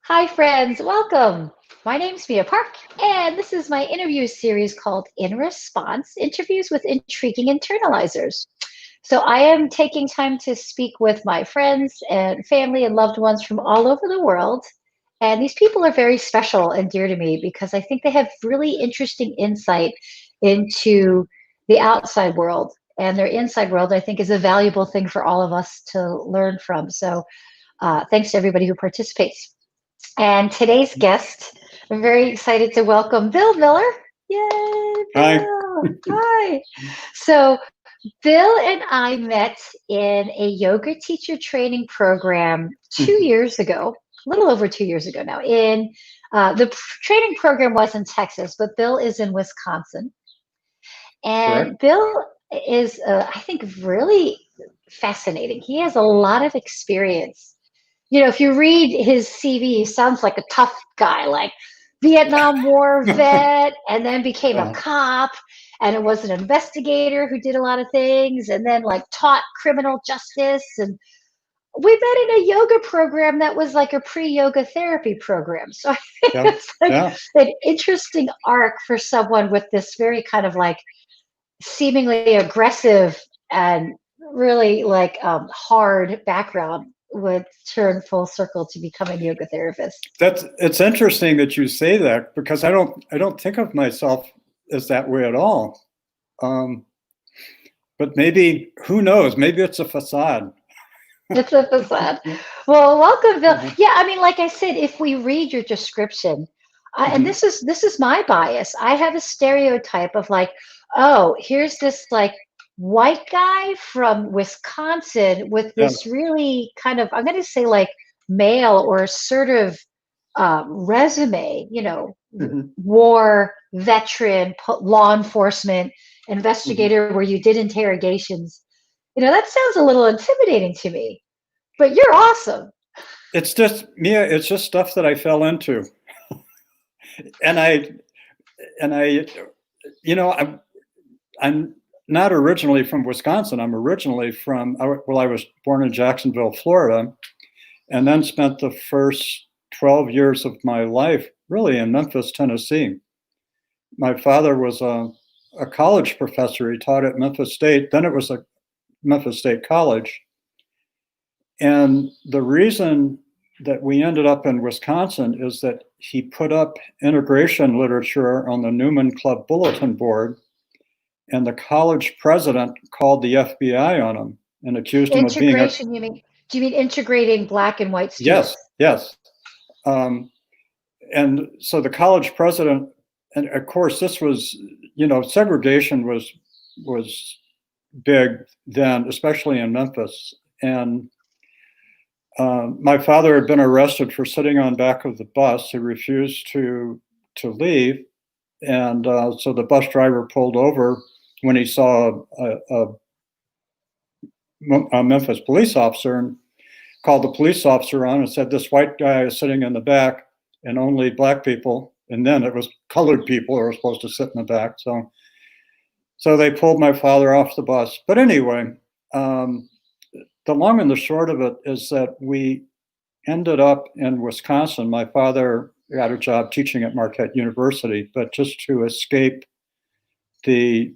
Hi, friends. Welcome. My name's Mia Park, and this is my interview series called In Response Interviews with Intriguing Internalizers. So, I am taking time to speak with my friends and family and loved ones from all over the world. And these people are very special and dear to me because I think they have really interesting insight into the outside world. And their inside world, I think, is a valuable thing for all of us to learn from. So, thanks to everybody who participates. And today's guest, I'm very excited to welcome Bill Miller. Yay, Hi. Bill. Hi. So, Bill and I met in a yoga teacher training program 2 years ago, a little over 2 years ago now. In the training program was in Texas, but Bill is in Wisconsin. Correct. And Bill is, I think, really fascinating. He has a lot of experience. If you read his CV, he sounds like a tough guy, like Vietnam War vet, and then became a Yeah. cop, and it was an investigator who did a lot of things, and then like taught criminal justice. And we met in a yoga program that was like a pre-yoga therapy program. So I think Yeah. it's like Yeah. an interesting arc for someone with this very kind of like seemingly aggressive and really like hard background would turn full circle to becoming a yoga therapist. It's interesting that you say that because I don't think of myself as that way at all. Um, but maybe who knows? Maybe it's a facade. It's a facade. Well, welcome, Bill. Mhm. Yeah, I mean, like I said, if we read your description, and Mhm. this is my bias. I have a stereotype of like, oh, here's this like white guy from Wisconsin with Yeah. this really kind of, I'm going to say like male or assertive resume. Mhm. War veteran, law enforcement Mhm. investigator, where you did interrogations. That sounds a little intimidating to me, but you're awesome. It's just Mia. It's just stuff that I fell into, and I, I'm not originally from Wisconsin. I'm originally from well, I was born in Jacksonville, Florida, and then spent the first 12 years of my life really in Memphis, Tennessee. My father was a college professor. He taught at Memphis State. Then it was a Memphis State College. And the reason that we ended up in Wisconsin is that he put up integration literature on the Newman Club bulletin board, and the college president called the FBI on him and accused him of being a Integration, you mean? Do you mean integrating black and white yes, students? yes. Um, and so the college president, and of course this was, segregation was big then, especially in Memphis. And my father had been arrested for sitting on back of the bus. He refused to leave, and so the bus driver pulled over when he saw a Memphis police officer and called the police officer on and said, "This white guy is sitting in the back, and only black people." And then it was colored people who were supposed to sit in the back. So they pulled my father off the bus. But anyway, um, the long and the short of it is that we ended up in Wisconsin. My father got a job teaching at Marquette University, but just to escape the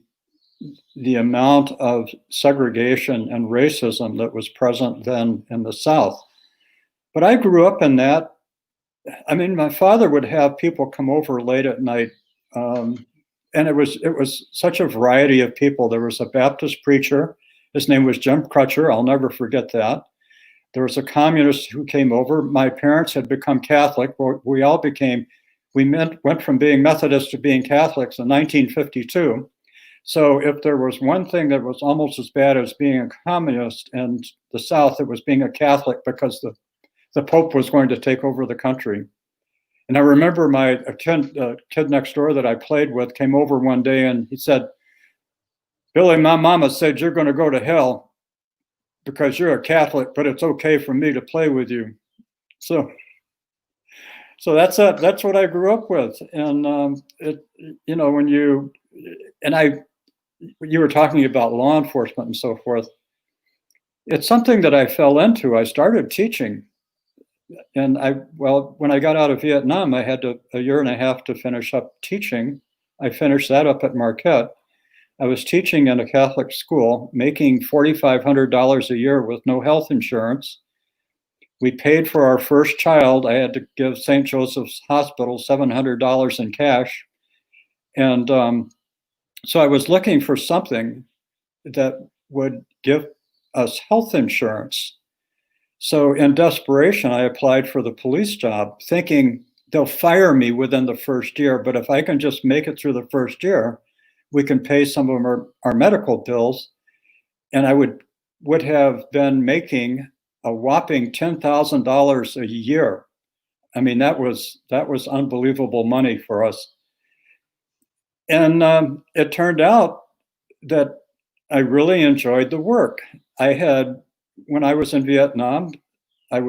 the amount of segregation and racism that was present then in the South. But I grew up in that. I mean, my father would have people come over late at night, um, and it was such a variety of people. There was a Baptist preacher. His name was Jim Crutcher. I'll never forget that. There was a communist who came over. My parents had become Catholic. We all became. Went from being Methodist to being Catholics in 1952. So if there was one thing that was almost as bad as being a communist in the South, it was being a Catholic because the Pope was going to take over the country. And I remember a kid next door that I played with came over one day and he said, "Billy, my mama said you're going to go to hell because you're a Catholic, but it's okay for me to play with you." So, so that's what I grew up with. And when you were talking about law enforcement and so forth, it's something that I fell into. I started teaching when I got out of Vietnam, I had a year and a half to finish up teaching. I finished that up at Marquette. I was teaching in a Catholic school, making $4,500 a year with no health insurance. We paid for our first child. I had to give St. Joseph's Hospital $700 in cash. And so I was looking for something that would give us health insurance. So in desperation, I applied for the police job, thinking they'll fire me within the first year. But if I can just make it through the first year, we can pay some of our medical bills. And I would have been making a whopping $10,000 a year. I mean, that was unbelievable money for us. And it turned out that I really enjoyed the work. When I was in Vietnam, I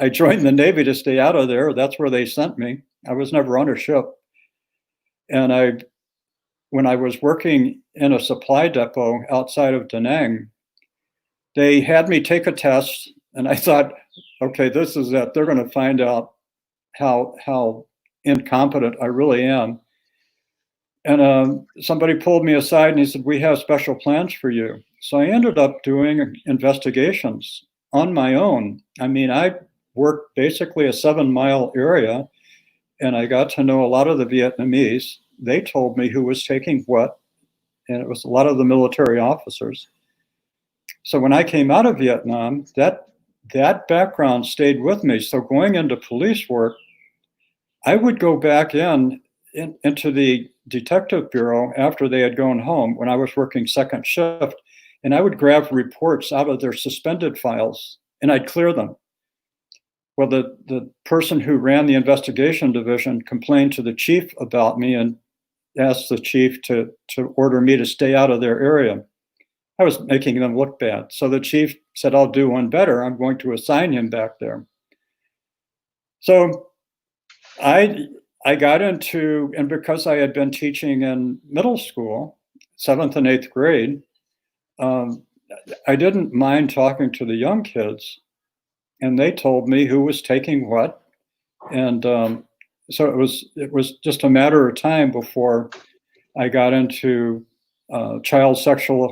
joined the Navy to stay out of there. That's where they sent me. I was never on a ship. And when I was working in a supply depot outside of Da Nang, they had me take a test, and I thought, okay, this is it. They're going to find out how incompetent I really am. And somebody pulled me aside and he said, "We have special plans for you." So I ended up doing investigations on my own. I mean, I worked basically a 7-mile area, and I got to know a lot of the Vietnamese. They told me who was taking what, and it was a lot of the military officers. So when I came out of Vietnam, that background stayed with me. So going into police work, I would go back into the detective bureau after they had gone home when I was working second shift, and I would grab reports out of their suspended files and I'd clear them. Well, the person who ran the investigation division complained to the chief about me and asked the chief to order me to stay out of their area. I was making them look bad. So the chief said, "I'll do one better. I'm going to assign him back there." So I got into, and because I had been teaching in middle school, 7th and 8th grade, I didn't mind talking to the young kids, and they told me who was taking what. And so it was just a matter of time before I got into child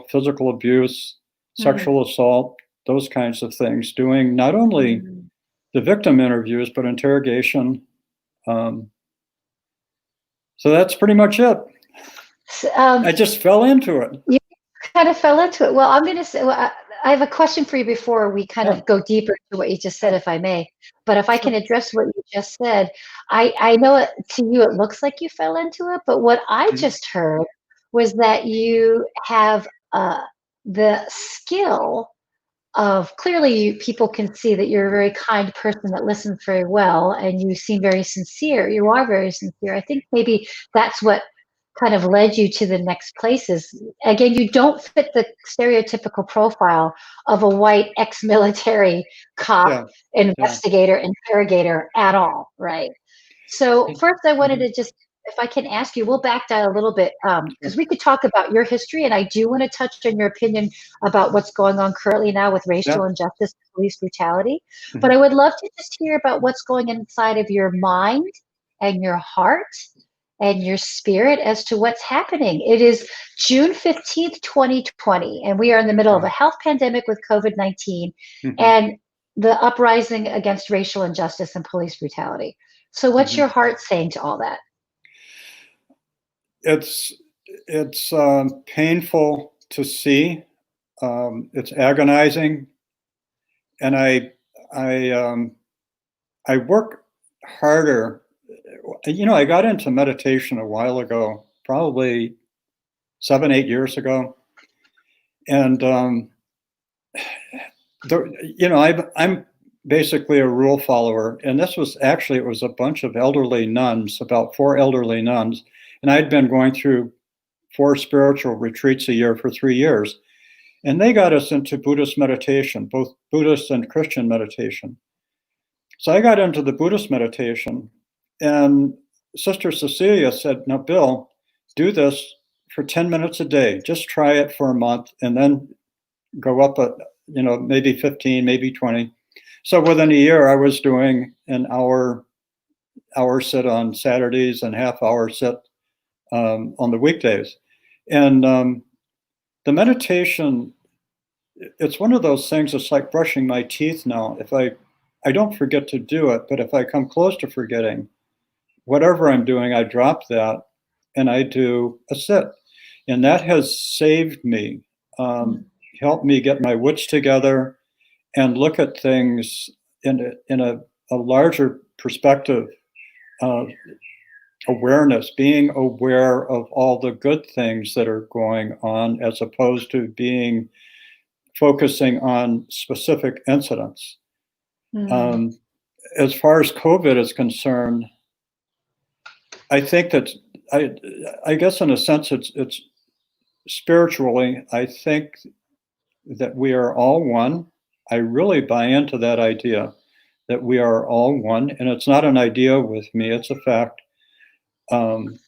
physical abuse, sexual assault, those kinds of things, doing not only the victim interviews, but interrogation. So that's pretty much it. I just fell into it. You kind of fell into it. Well, I'm going to say, I have a question for you before we kind of go deeper into what you just said, if I may. But if I can address what you just said, I know to you it looks like you fell into it, but what I just heard was that you have the skill of, clearly people can see that you're a very kind person that listens very well, and you seem very sincere. You are very sincere. I think maybe that's what kind of led you to the next places. Again, you don't fit the stereotypical profile of a white ex-military cop, investigator, interrogator at all, right? So first I wanted to just, if I can ask you, we'll back down a little bit, because we could talk about your history, and I do want to touch on your opinion about what's going on currently now with racial injustice, police brutality. But I would love to just hear about what's going inside of your mind and your heart and your spirit as to what's happening. It is June 15th, 2020, and we are in the middle of a health pandemic with COVID-19 and the uprising against racial injustice and police brutality. So what's your heart saying to all that? It's painful to see. It's agonizing, and I work harder. You know, I got into meditation a while ago, probably 7, 8 years ago, and I'm basically a rule follower. And this was actually, it was a bunch of elderly nuns, about 4 elderly nuns. And I'd been going through 4 spiritual retreats a year for 3 years. And they got us into Buddhist meditation, both Buddhist and Christian meditation. So I got into the Buddhist meditation, and Sister Cecilia said, "Now, Bill, do this for 10 minutes a day. Just try it for a month, and then go up maybe 15, maybe 20. So within a year, I was doing an hour sit on Saturdays and half hour sit on the weekdays. And the meditation, it's one of those things. It's like brushing my teeth now. If I don't forget to do it, but if I come close to forgetting, whatever I'm doing, I drop that and I do a sit. And that has saved me, helped me get my wits together and look at things in a larger perspective. Awareness, being aware of all the good things that are going on, as opposed to focusing on specific incidents. As far as COVID is concerned, I think that I guess in a sense it's spiritually, I think that we are all one. I really buy into that idea that we are all one, and it's not an idea with me, it's a fact. And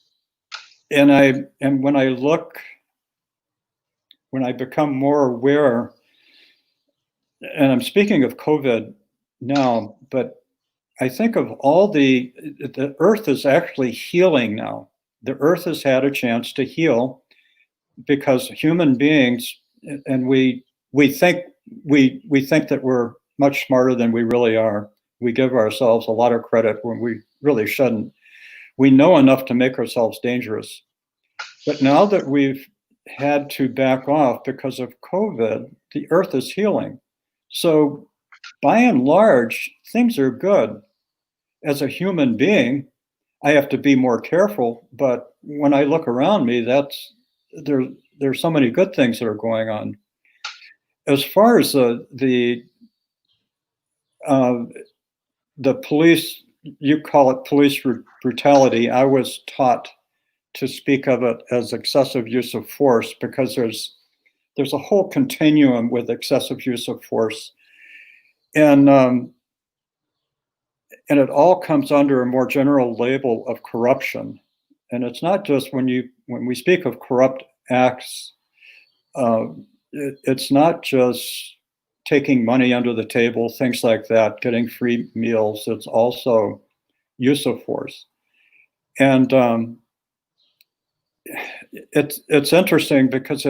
when I become more aware, and I'm speaking of COVID now, but I think of all the earth is actually healing now. The earth has had a chance to heal because human beings, and we think that we're much smarter than we really are. We give ourselves a lot of credit when we really shouldn't. We know enough to make ourselves dangerous. But now that we've had to back off because of COVID, the earth is healing. So by and large, things are good. As a human being, I have to be more careful. But when I look around me, there's so many good things that are going on. As far as the police, you call it police brutality. I was taught to speak of it as excessive use of force because there's a whole continuum with excessive use of force, and it all comes under a more general label of corruption. And it's not just when we speak of corrupt acts, it's not just taking money under the table, things like that, getting free meals. It's also use of force. And it's interesting because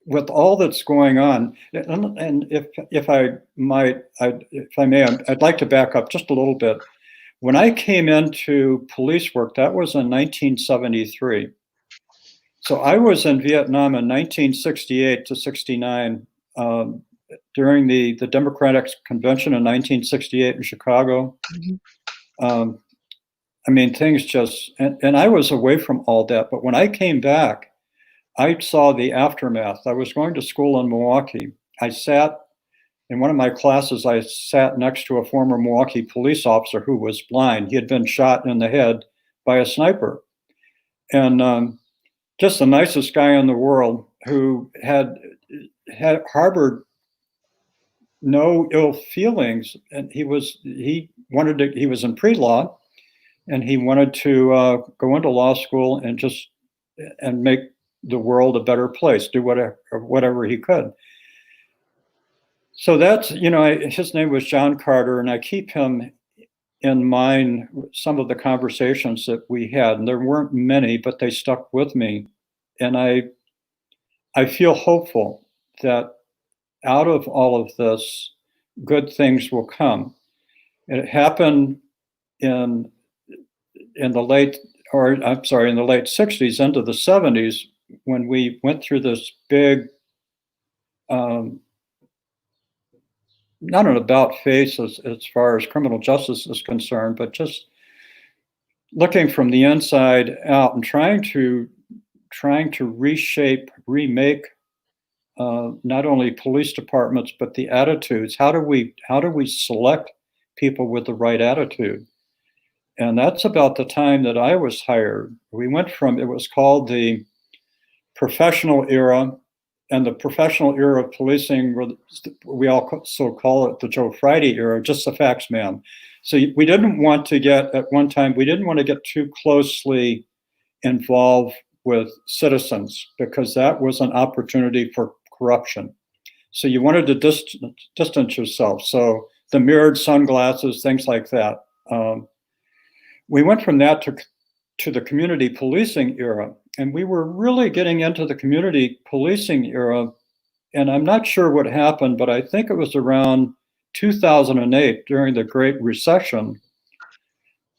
with all that's going on, and if I may, I'd like to back up just a little bit. When I came into police work, that was in 1973. So I was in Vietnam in 1968 to 69, during the Democratic Convention in 1968 in Chicago. I mean, things just, and I was away from all that. But when I came back, I saw the aftermath. I was going to school in Milwaukee. I sat in one of my classes, I sat next to a former Milwaukee police officer who was blind. He had been shot in the head by a sniper. And just the nicest guy in the world who had harbored no ill feelings. And he was in pre-law, and he wanted to go into law school and make the world a better place, do whatever he could. So that's, his name was John Carter, and I keep him in mind, some of the conversations that we had, and there weren't many, but they stuck with me. And I feel hopeful that out of all of this, good things will come. It happened in the late 60s into the 70s, when we went through this big, not an about face as far as criminal justice is concerned, but just looking from the inside out and trying to remake not only police departments, but the attitudes. How do we select people with the right attitude? And that's about the time that I was hired. We went from, it was called the professional era, and the professional era of policing, we also call it the Joe Friday era, just the facts man. So we didn't want to get too closely involved with citizens, because that was an opportunity for corruption. So you wanted to distance yourself. So the mirrored sunglasses, things like that. We went from that to the community policing era, and we were really getting into the community policing era. And I'm not sure what happened, but I think it was around 2008 during the Great Recession.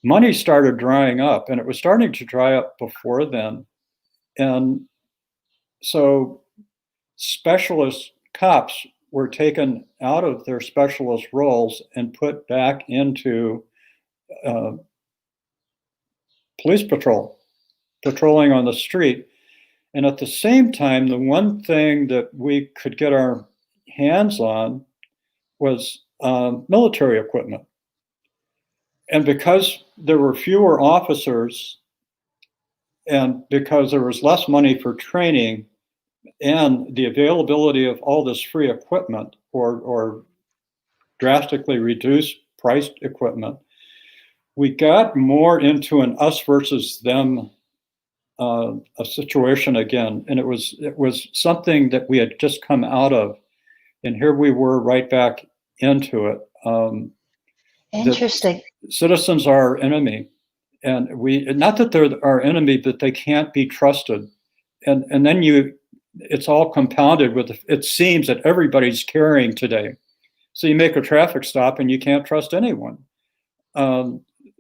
Money started drying up, and it was starting to dry up before then. And so specialist cops were taken out of their specialist roles and put back into police patrolling on the street. And at the same time, the one thing that we could get our hands on was military equipment. And because there were fewer officers and because there was less money for training and the availability of all this free equipment or drastically reduced priced equipment, we got more into an us versus them a situation again. And it was something that we had just come out of. And here we were right back into it. Interesting. Citizens are our enemy. And not that they're our enemy, but they can't be trusted. And then it's all compounded with, it seems that everybody's carrying today. So you make a traffic stop and you can't trust anyone.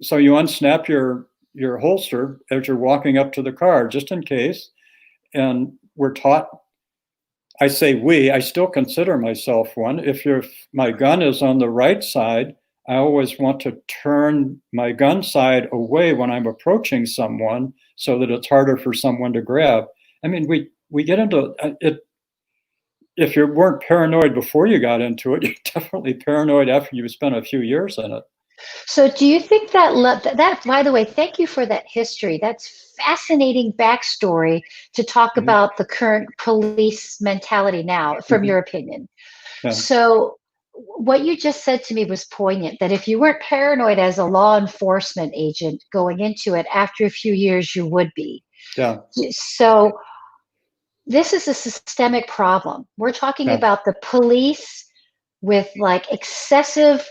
So you unsnap your holster as you're walking up to the car, just in case. And we're taught, I say I still consider myself one. If my gun is on the right side, I always want to turn my gun side away when I'm approaching someone so that it's harder for someone to grab. I mean, we get into it. If you weren't paranoid before you got into it, you're definitely paranoid after you spent a few years in it. So do you think that, by the way, thank you for that history. That's fascinating backstory to talk about the current police mentality now, from your opinion. Yeah. So what you just said to me was poignant, that if you weren't paranoid as a law enforcement agent going into it, after a few years, you would be. Yeah. So this is a systemic problem. We're talking about the police with like excessive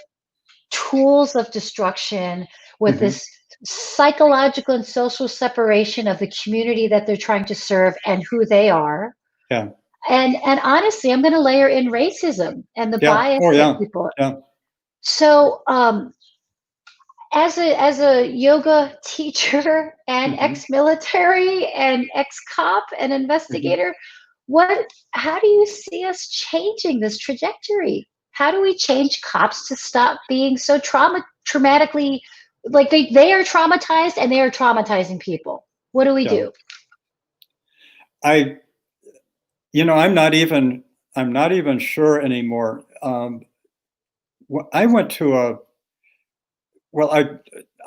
tools of destruction, with this psychological and social separation of the community that they're trying to serve and who they are. Yeah. And honestly, I'm going to layer in racism and the bias that people. Yeah. So as a yoga teacher and ex-military and ex-cop and investigator, how do you see us changing this trajectory? How do we change cops to stop being so traumatically, like they are traumatized and they are traumatizing people? What do we do? I'm not even sure anymore. I went to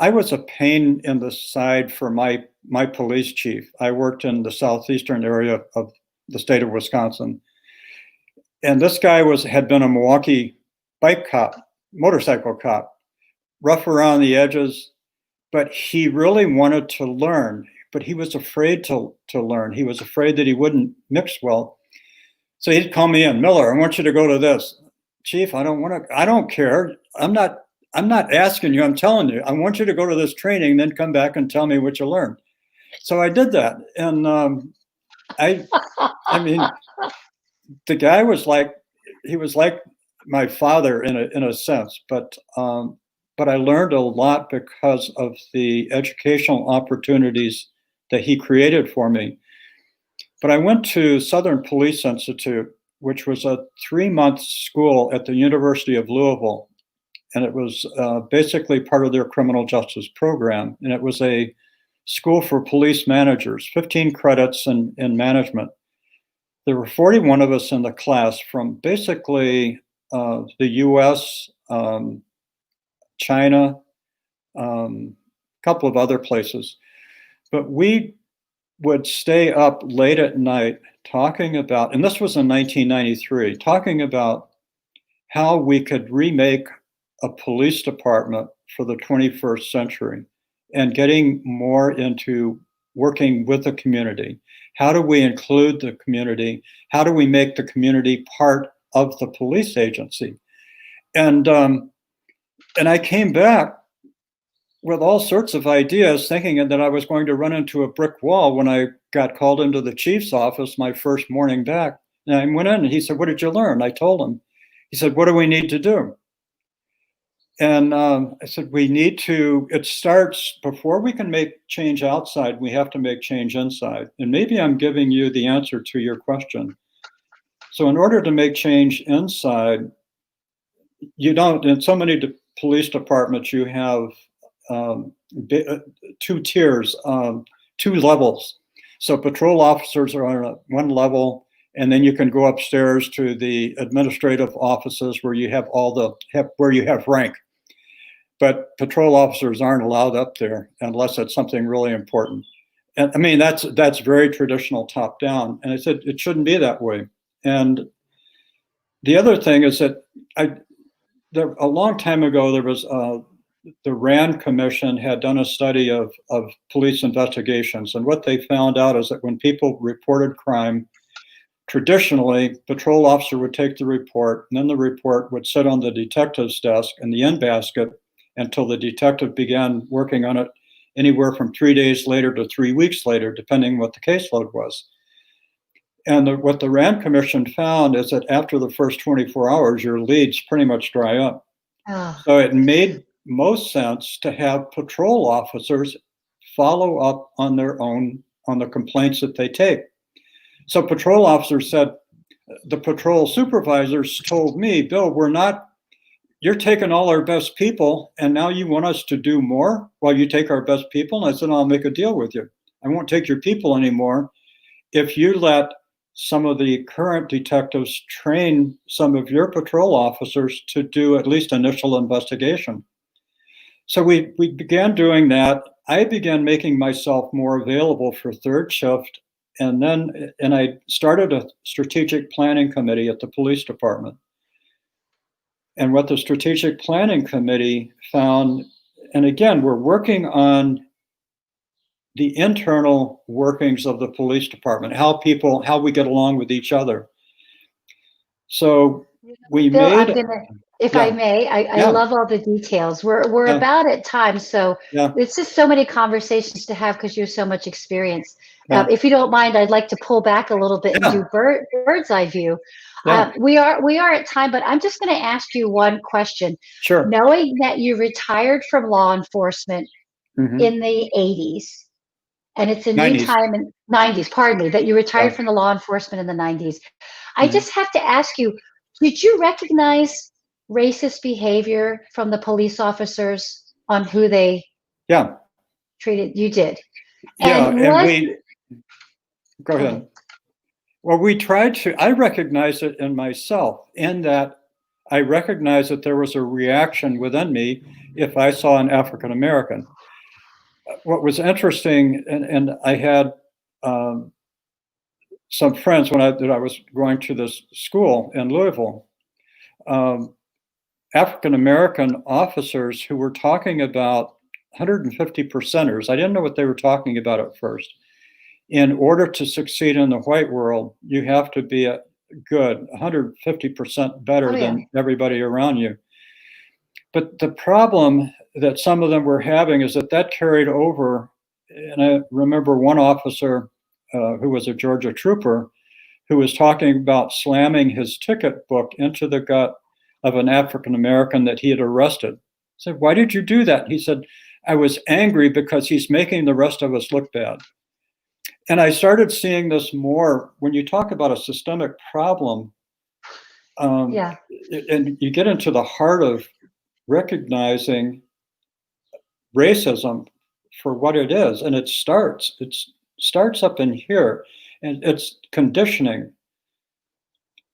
I was a pain in the side for my police chief. I worked in the southeastern area of the state of Wisconsin. And this guy had been a Milwaukee motorcycle cop, rough around the edges, but he really wanted to learn, but he was afraid to learn. He was afraid that he wouldn't mix well. So he'd call me in, Miller, I want you to go to this. Chief, I don't care. I'm not asking you, I'm telling you, I want you to go to this training, then come back and tell me what you learned. So I did that. And I mean, the guy was like my father in a sense, but I learned a lot because of the educational opportunities that he created for me. But I went to Southern Police Institute, which was a 3-month school at the University of Louisville. And it was basically part of their criminal justice program. And it was a school for police managers, 15 credits in management. There were 41 of us in the class from basically the US, China, a couple of other places. But we would stay up late at night talking about, and this was in 1993, talking about how we could remake a police department for the 21st century and getting more into working with the community. How do we include the community? How do we make the community part of the police agency. And I came back with all sorts of ideas, thinking that I was going to run into a brick wall when I got called into the chief's office my first morning back. And I went in and he said, "What did you learn?" I told him. He said, "What do we need to do?" And I said, "We need to, it starts, before we can make change outside, we have to make change inside." And maybe I'm giving you the answer to your question. So in order to make change inside, you don't, in so many police departments, you have two tiers, two levels. So patrol officers are on one level, and then you can go upstairs to the administrative offices where you have where you have rank. But patrol officers aren't allowed up there unless it's something really important. And I mean, that's very traditional top down. And I said, it shouldn't be that way. And the other thing is that a long time ago, there was the RAND Commission had done a study of police investigations. And what they found out is that when people reported crime, traditionally, patrol officer would take the report, and then the report would sit on the detective's desk in the in basket until the detective began working on it, anywhere from 3 days later to 3 weeks later, depending what the caseload was. And what the RAND Commission found is that after the first 24 hours, your leads pretty much dry up. Oh. So it made most sense to have patrol officers follow up on their own, on the complaints that they take. So patrol officers said, the patrol supervisors told me, "Bill, you're taking all our best people, and now you want us to do more while you take our best people?" And I said, "I'll make a deal with you. I won't take your people anymore if you let some of the current detectives train some of your patrol officers to do at least initial investigation." So we began doing that. I began making myself more available for third shift. And I started a strategic planning committee at the police department. And what the strategic planning committee found, and again, we're working on the internal workings of the police department, how we get along with each other. So we Bill, made, if I yeah, may, I yeah, love all the details. We're yeah, about at time, so yeah, it's just so many conversations to have because you have so much experience. yeah, If you don't mind, I'd like to pull back a little bit and yeah, do bird's eye view. yeah, We are at time, but I'm just going to ask you one question. sure. Knowing that you retired from law enforcement Hmm. in the 80s, and it's a new 90s. time in 90s, pardon me, that you Yeah. retired from the law enforcement in the 90s. I Hmm. just have to ask you, did you recognize racist behavior from the police officers on who they Yeah. treated? You did. Yeah. And And was go go ahead. ahead. Well, I recognize it in myself, in that I recognize that there was a reaction within me if I saw an African American. What was interesting, and I had um, some friends that I was going to this school in Louisville, um, African American officers who were talking about 150 percenters. I didn't know what they were talking about at first. In order to succeed in the white world, you have to be a good 150% Oh better yeah. than everybody around you. But the problem that some of them were having is that carried over. And I remember one officer who was a Georgia trooper who was talking about slamming his ticket book into the gut of an African American that he had arrested. I said, "Why did you do that?" He said, "I was angry because he's making the rest of us look bad." And I started seeing this more when you talk about a systemic problem, um, Yeah. and you get into the heart of recognizing racism for what it is, and it starts up in here, and it's conditioning,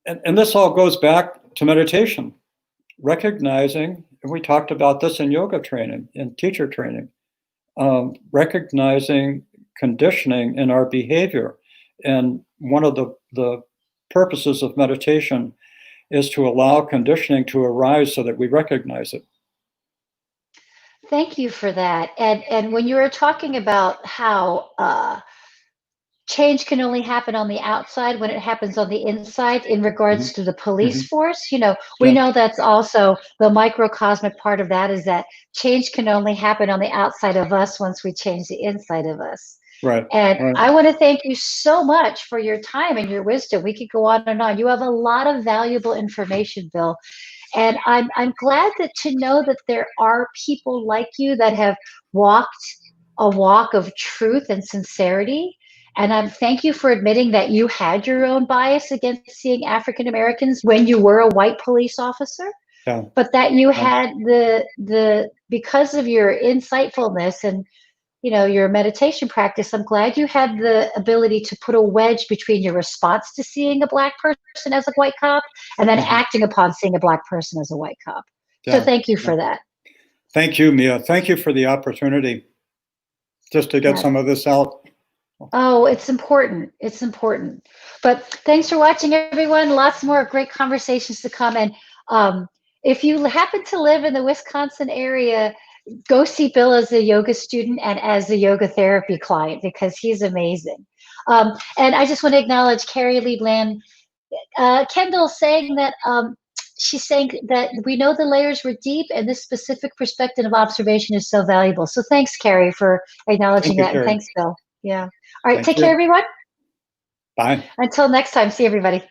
and this all goes back to meditation, recognizing, and we talked about this in yoga training, in teacher training, recognizing conditioning in our behavior. And one of the purposes of meditation is to allow conditioning to arise so that we recognize it. Thank you for that. And when you were talking about how change can only happen on the outside when it happens on the inside in Hmm. regards to the police Hmm. force. We Yeah. know that's also the microcosmic part of that, is that change can only happen on the outside of us once we change the inside of us. Right. And Right. I want to thank you so much for your time and your wisdom. We could go on and on. You have a lot of valuable information, Bill. And I'm glad to know that there are people like you that have walked a walk of truth and sincerity. And thank you for admitting that you had your own bias against seeing African Americans when you were a white police officer, Yeah. but that you Yeah. had the because of your insightfulness and your meditation practice, I'm glad you had the ability to put a wedge between your response to seeing a Black person as a white cop and then Mhm. acting upon seeing a Black person as a white cop. So Yeah. thank you Yeah. for that. Thank you, Mia. Thank you for the opportunity just to get Yeah. some of this out. Oh, it's important. It's important. But thanks for watching, everyone. Lots more great conversations to come. And if you happen to live in the Wisconsin area, go see Bill as a yoga student and as a yoga therapy client, because he's amazing. And I just want to acknowledge Carrie Lee Bland. Kendall saying that she's saying that we know the layers were deep and this specific perspective of observation is so valuable. So thanks, Carrie, for Thank acknowledging you, that. And Carrie. thanks, Bill. Yeah. All right. Thank Take care, you. everyone. Bye. Until next time. See everybody.